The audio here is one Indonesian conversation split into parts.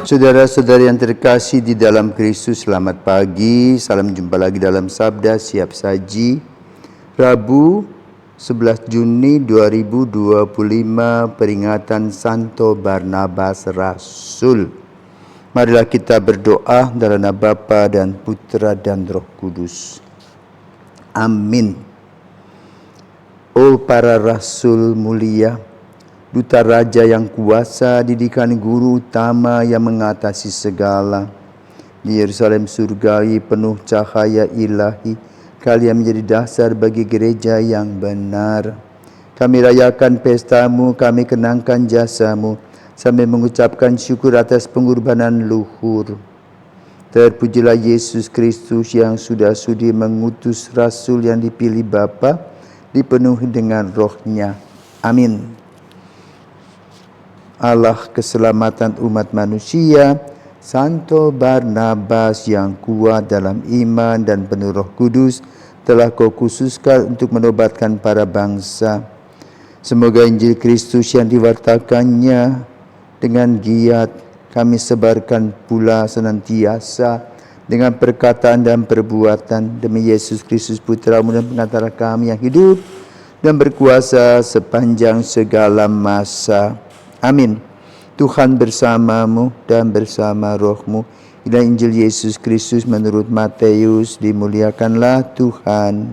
Saudara-saudari yang terkasih di dalam Kristus, selamat pagi. Salam jumpa lagi dalam Sabda Siap Saji. Rabu 11 Juni 2025, peringatan Santo Barnabas Rasul. Marilah kita berdoa dalam nama Bapa dan Putra dan Roh Kudus. Amin. Oh para rasul mulia, duta raja yang kuasa, didikan guru utama yang mengatasi segala. Di Yerusalem surgawi penuh cahaya ilahi, kalian menjadi dasar bagi gereja yang benar. Kami rayakan pestamu, kami kenangkan jasamu, sambil mengucapkan syukur atas pengorbanan luhur. Terpujilah Yesus Kristus yang sudah sudi mengutus rasul yang dipilih Bapa, dipenuhi dengan rohnya. Amin. Allah keselamatan umat manusia, Santo Barnabas yang kuat dalam iman dan penuh Roh Kudus, telah kau khususkan untuk menobatkan para bangsa. Semoga Injil Kristus yang diwartakannya dengan giat kami sebarkan pula senantiasa dengan perkataan dan perbuatan, demi Yesus Kristus Putra-Mu dan Pengantara kami yang hidup dan berkuasa sepanjang segala masa. Amin. Tuhan bersamamu dan bersama rohmu. Inilah Injil Yesus Kristus menurut Matius. Dimuliakanlah Tuhan.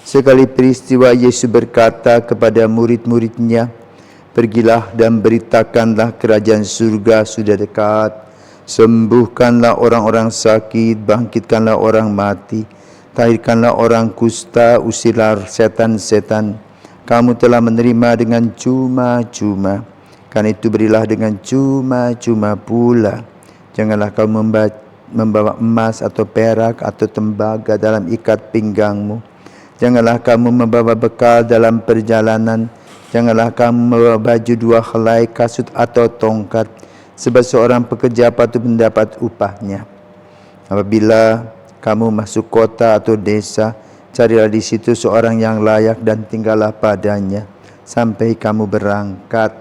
Sekali peristiwa Yesus berkata kepada murid-muridnya, "Pergilah dan beritakanlah kerajaan surga sudah dekat. Sembuhkanlah orang-orang sakit, bangkitkanlah orang mati, tahirkanlah orang kusta, usirlah setan-setan. Kamu telah menerima dengan cuma-cuma, karena itu berilah dengan cuma-cuma pula. Janganlah kamu membawa emas atau perak atau tembaga dalam ikat pinggangmu. Janganlah kamu membawa bekal dalam perjalanan. Janganlah kamu membawa baju dua helai, kasut atau tongkat, sebab seorang pekerja patut mendapat upahnya. Apabila kamu masuk kota atau desa, carilah di situ seorang yang layak dan tinggallah padanya sampai kamu berangkat.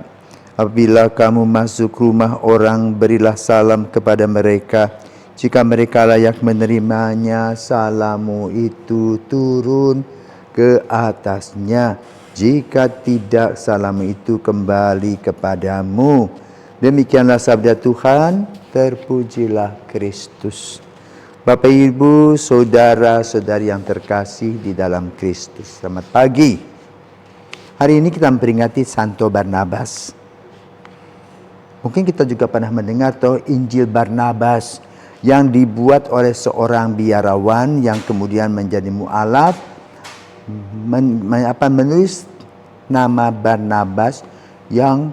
Apabila kamu masuk rumah orang, berilah salam kepada mereka. Jika mereka layak menerimanya, salammu itu turun ke atasnya. Jika tidak, salammu itu kembali kepadamu." Demikianlah sabda Tuhan. Terpujilah Kristus. Bapak, Ibu, saudara-saudari yang terkasih di dalam Kristus, selamat pagi. Hari ini kita memperingati Santo Barnabas. Mungkin kita juga pernah mendengar Injil Barnabas yang dibuat oleh seorang biarawan yang kemudian menjadi mualaf, menulis nama Barnabas yang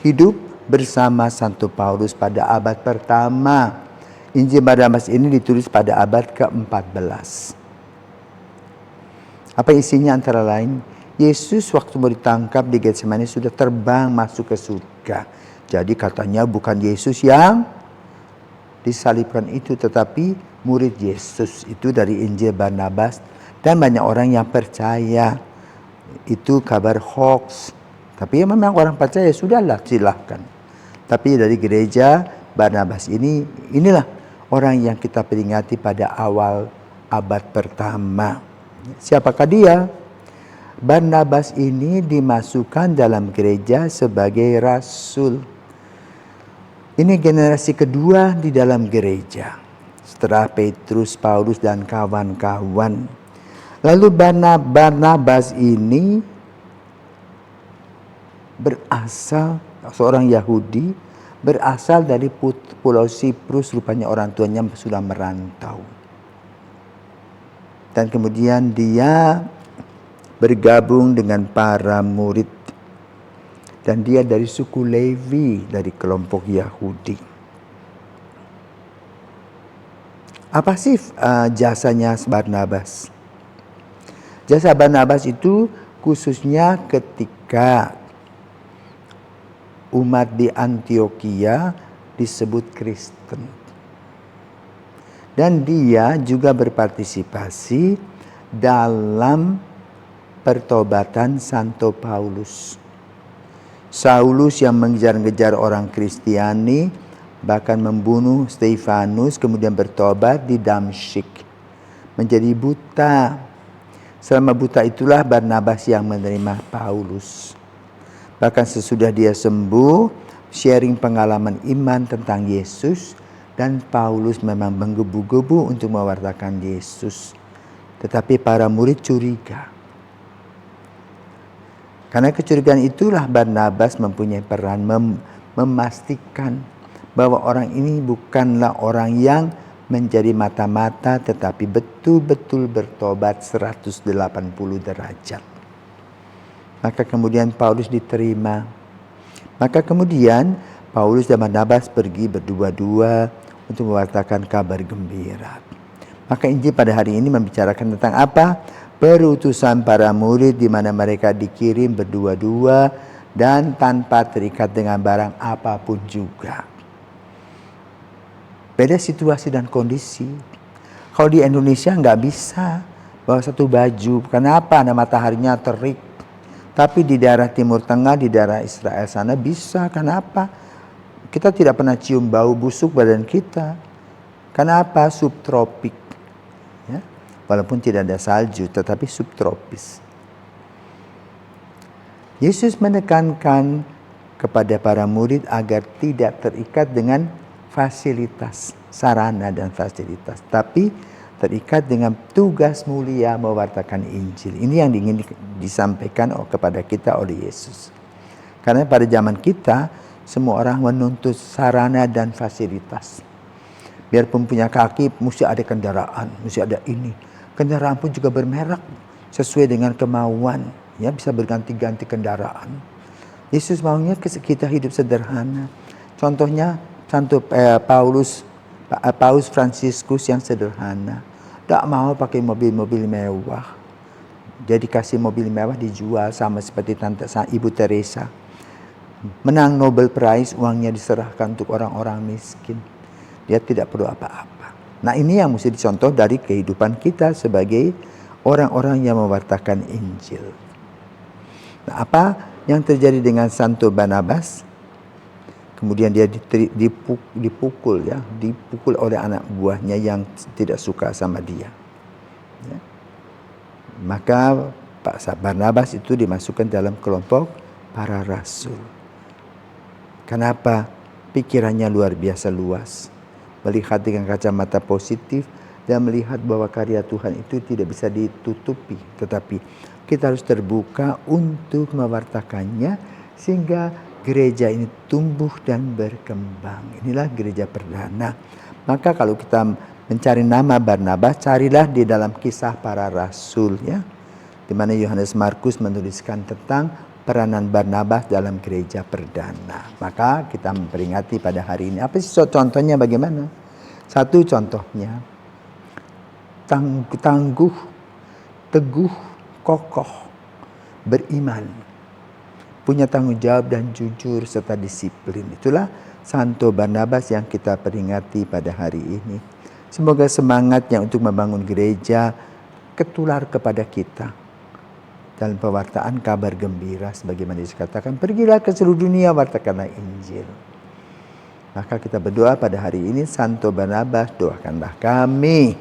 hidup bersama Santo Paulus pada abad pertama. Injil Barnabas ini ditulis pada abad ke-14. Apa isinya? Antara lain, Yesus waktu mau ditangkap di Getsemani sudah terbang masuk ke surga. Jadi katanya bukan Yesus yang disalibkan itu, tetapi murid Yesus itu dari Injil Barnabas. Dan banyak orang yang percaya itu kabar hoax. Tapi memang orang percaya, sudahlah silahkan. Tapi dari gereja Barnabas inilah orang yang kita peringati pada awal abad pertama. Siapakah dia? Barnabas ini dimasukkan dalam gereja sebagai rasul. Ini generasi kedua di dalam gereja setelah Petrus, Paulus, dan kawan-kawan. Lalu Barnabas ini berasal, seorang Yahudi, berasal dari Pulau Siprus. Rupanya orang tuanya sudah merantau. Dan kemudian dia bergabung dengan para murid. Dan dia dari suku Levi, dari kelompok Yahudi. Apa sih jasanya Barnabas? Jasa Barnabas itu khususnya ketika umat di Antioquia disebut Kristen. Dan dia juga berpartisipasi dalam pertobatan Santo Paulus. Saulus yang mengejar-ngejar orang Kristiani, bahkan membunuh Stefanus, kemudian bertobat di Damsyik, menjadi buta. Selama buta itulah Barnabas yang menerima Paulus. Bahkan sesudah dia sembuh, sharing pengalaman iman tentang Yesus, dan Paulus memang menggebu-gebu untuk mewartakan Yesus. Tetapi para murid curiga. Karena kecurigaan itulah Barnabas mempunyai peran memastikan bahwa orang ini bukanlah orang yang menjadi mata-mata, tetapi betul-betul bertobat 180 derajat. Maka kemudian Paulus diterima. Maka kemudian Paulus dan Barnabas pergi berdua-dua untuk mewartakan kabar gembira. Maka Injil pada hari ini membicarakan tentang apa? Perutusan para murid, di mana mereka dikirim berdua-dua dan tanpa terikat dengan barang apapun juga. Beda situasi dan kondisi. Kalau di Indonesia nggak bisa bawa satu baju. Kenapa? Nah, mataharinya terik. Tapi di daerah Timur Tengah, di daerah Israel sana bisa. Kenapa? Kita tidak pernah cium bau busuk badan kita. Kenapa? Subtropik. Ya? Walaupun tidak ada salju, tetapi subtropis. Yesus menekankan kepada para murid agar tidak terikat dengan fasilitas, sarana dan fasilitas, tapi terikat dengan tugas mulia mewartakan Injil. Ini yang ingin disampaikan kepada kita oleh Yesus. Karena pada zaman kita, semua orang menuntut sarana dan fasilitas. Biarpun punya kaki, mesti ada kendaraan, mesti ada ini. Kendaraan pun juga bermerek sesuai dengan kemauan. Ya, bisa berganti-ganti kendaraan. Yesus maunya kita hidup sederhana. Contohnya Santo Paus Fransiskus yang sederhana. Tak mau pakai mobil-mobil mewah. Jadi kasih mobil mewah dijual, sama seperti Ibu Teresa. Menang Nobel Prize, uangnya diserahkan untuk orang-orang miskin. Dia tidak perlu apa-apa. Nah, ini yang mesti dicontoh dari kehidupan kita sebagai orang-orang yang mewartakan Injil. Nah, apa yang terjadi dengan Santo Barnabas? Kemudian dia dipukul oleh anak buahnya yang tidak suka sama dia. Ya. Maka Pak Barnabas itu dimasukkan dalam kelompok para rasul. Kenapa? Pikirannya luar biasa luas. Melihat dengan kacamata positif dan melihat bahwa karya Tuhan itu tidak bisa ditutupi. Tetapi kita harus terbuka untuk mewartakannya sehingga gereja ini tumbuh dan berkembang. Inilah gereja perdana. Maka kalau kita mencari nama Barnabas, carilah di dalam kisah para rasul, ya, di mana Yohanes Markus menuliskan tentang peranan Barnabas dalam gereja perdana. Maka kita memperingati pada hari ini. Apa sih contohnya bagaimana? Satu contohnya, tangguh, teguh, kokoh, beriman, punya tanggung jawab dan jujur serta disiplin. Itulah Santo Barnabas yang kita peringati pada hari ini. Semoga semangatnya untuk membangun gereja ketular kepada kita. Dalam pewartaan kabar gembira, sebagaimana dikatakan, pergilah ke seluruh dunia, wartakanlah Injil. Maka kita berdoa pada hari ini, Santo Barnabas, doakanlah kami